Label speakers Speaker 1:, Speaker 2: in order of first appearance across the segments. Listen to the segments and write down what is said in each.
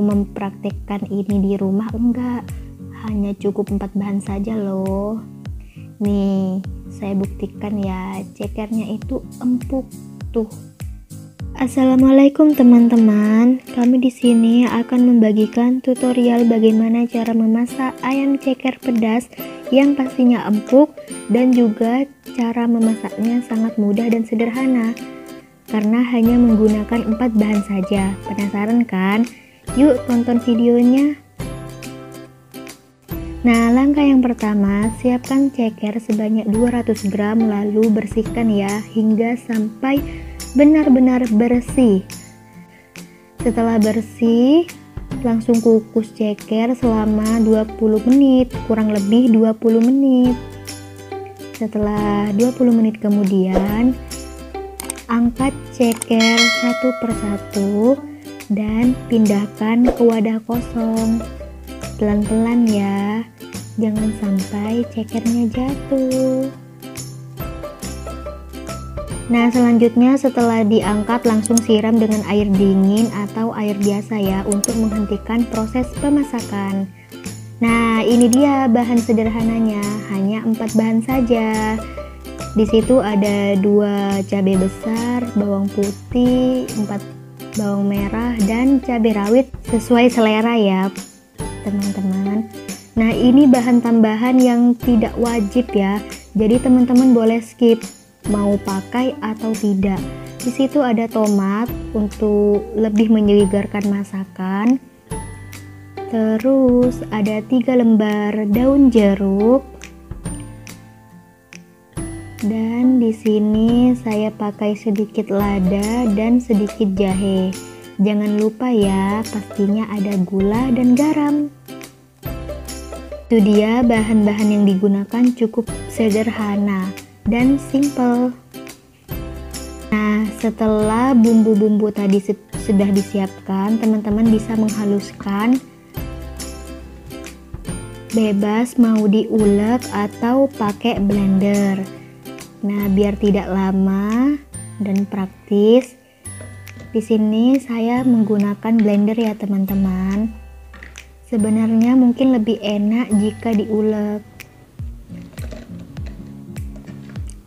Speaker 1: mempraktekkan ini di rumah? Enggak, hanya cukup 4 bahan saja loh. Nih, saya buktikan ya, cekernya itu empuk tuh. Assalamualaikum teman-teman, kami di sini akan membagikan tutorial bagaimana cara memasak ayam ceker pedas yang pastinya empuk, dan juga cara memasaknya sangat mudah dan sederhana karena hanya menggunakan 4 bahan saja. Penasaran kan? Yuk tonton videonya. Nah, langkah yang pertama, siapkan ceker sebanyak 200 gram lalu bersihkan ya hingga sampai benar-benar bersih. Setelah bersih, langsung kukus ceker selama 20 menit, kurang lebih 20 menit. Setelah 20 menit kemudian, angkat ceker satu persatu dan pindahkan ke wadah kosong. Pelan-pelan ya, jangan sampai cekernya jatuh. Nah, selanjutnya setelah diangkat langsung siram dengan air dingin atau air biasa ya untuk menghentikan proses pemasakan. Nah, ini dia bahan sederhananya, hanya 4 bahan saja. Di situ ada 2 cabai besar, bawang putih, 4 bawang merah, dan cabai rawit sesuai selera ya teman-teman. Nah, ini bahan tambahan yang tidak wajib ya, jadi teman-teman boleh skip mau pakai atau tidak. Di situ ada tomat untuk lebih menyegarkan masakan. Terus ada 3 lembar daun jeruk. Dan di sini saya pakai sedikit lada dan sedikit jahe. Jangan lupa ya, pastinya ada gula dan garam. Itu dia bahan-bahan yang digunakan, cukup sederhana dan simple. Nah, setelah bumbu-bumbu tadi sudah disiapkan, teman-teman bisa menghaluskan. Bebas mau diulek atau pakai blender. Nah, biar tidak lama dan praktis, di sini saya menggunakan blender ya teman-teman. Sebenarnya mungkin lebih enak jika diulek.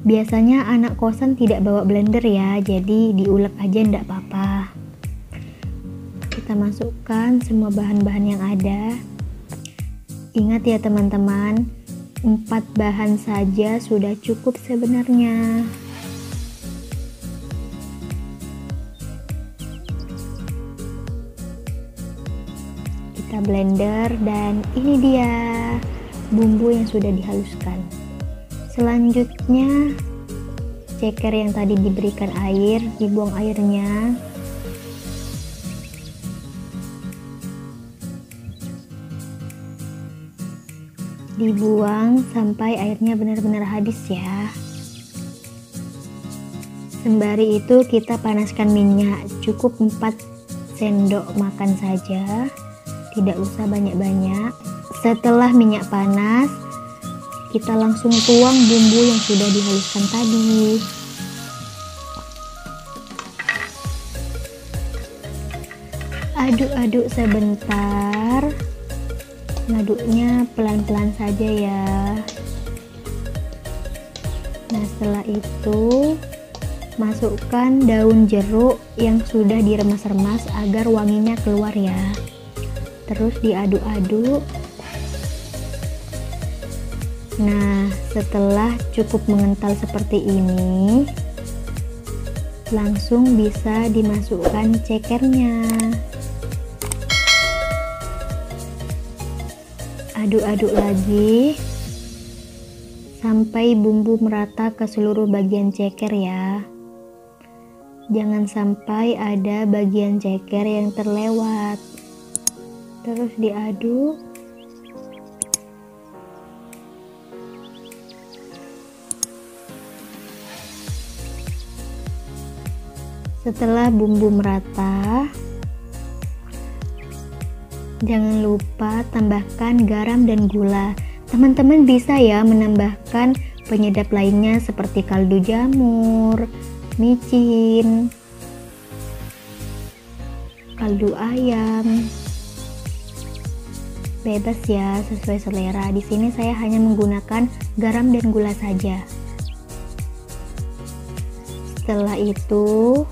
Speaker 1: Biasanya anak kosan tidak bawa blender ya, jadi diulek aja ndak apa-apa. Kita masukkan semua bahan-bahan yang ada. Ingat ya teman-teman, 4 bahan saja sudah cukup sebenarnya. Kita blender dan ini dia bumbu yang sudah dihaluskan. Selanjutnya ceker yang tadi diberikan air, dibuang airnya. Dibuang sampai airnya benar-benar habis ya. Sembari itu kita panaskan minyak, cukup 4 sendok makan saja, tidak usah banyak-banyak. Setelah minyak panas, kita langsung tuang bumbu yang sudah dihaluskan tadi. Aduk-aduk sebentar. Ngaduknya pelan-pelan saja ya. Nah, setelah itu masukkan daun jeruk yang sudah diremas-remas agar wanginya keluar ya. Terus diaduk-aduk. Nah, setelah cukup mengental seperti ini, langsung bisa dimasukkan cekernya. Aduk-aduk lagi sampai bumbu merata ke seluruh bagian ceker ya. Jangan sampai ada bagian ceker yang terlewat. Terus diaduk. Setelah bumbu merata, jangan lupa tambahkan garam dan gula. Teman-teman bisa ya menambahkan penyedap lainnya seperti kaldu jamur, micin, kaldu ayam, Bebas ya, sesuai selera. Di sini saya hanya menggunakan garam dan gula saja. Setelah itu,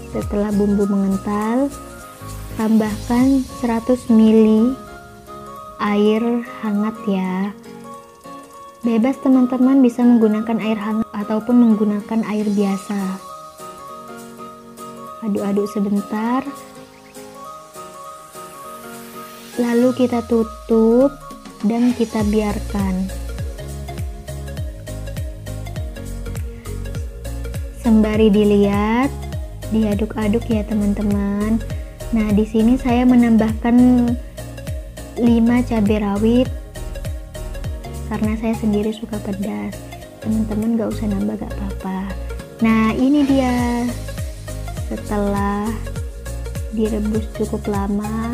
Speaker 1: setelah bumbu mengental, tambahkan 100 ml air hangat ya. Bebas teman-teman, bisa menggunakan air hangat ataupun menggunakan air biasa. Aduk-aduk sebentar, lalu kita tutup dan kita biarkan. Sembari dilihat, diaduk-aduk ya teman-teman. Nah, di sini saya menambahkan 5 cabai rawit karena saya sendiri suka pedas. Teman-teman gak usah nambah, gak apa-apa. Nah, ini dia. Setelah direbus cukup lama,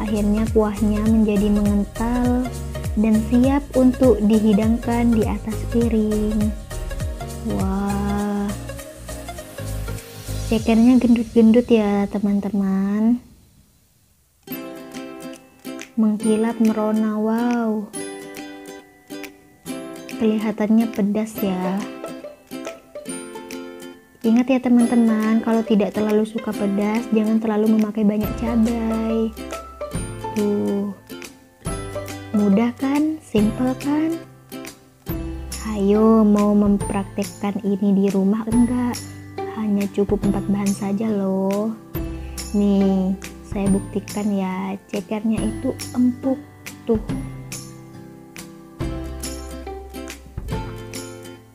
Speaker 1: akhirnya kuahnya menjadi mengental dan siap untuk dihidangkan di atas piring. Wah, cekernya gendut-gendut ya teman-teman, mengkilap merona. Wow, kelihatannya pedas ya. Ingat ya teman-teman, kalau tidak terlalu suka pedas, jangan terlalu memakai banyak cabai. Tuh, mudah kan, simple kan? Ayo, mau mempraktekkan ini di rumah enggak? Hanya cukup 4 bahan saja loh. Nih, saya buktikan ya, cekernya itu empuk tuh.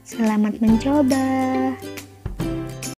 Speaker 1: Selamat mencoba.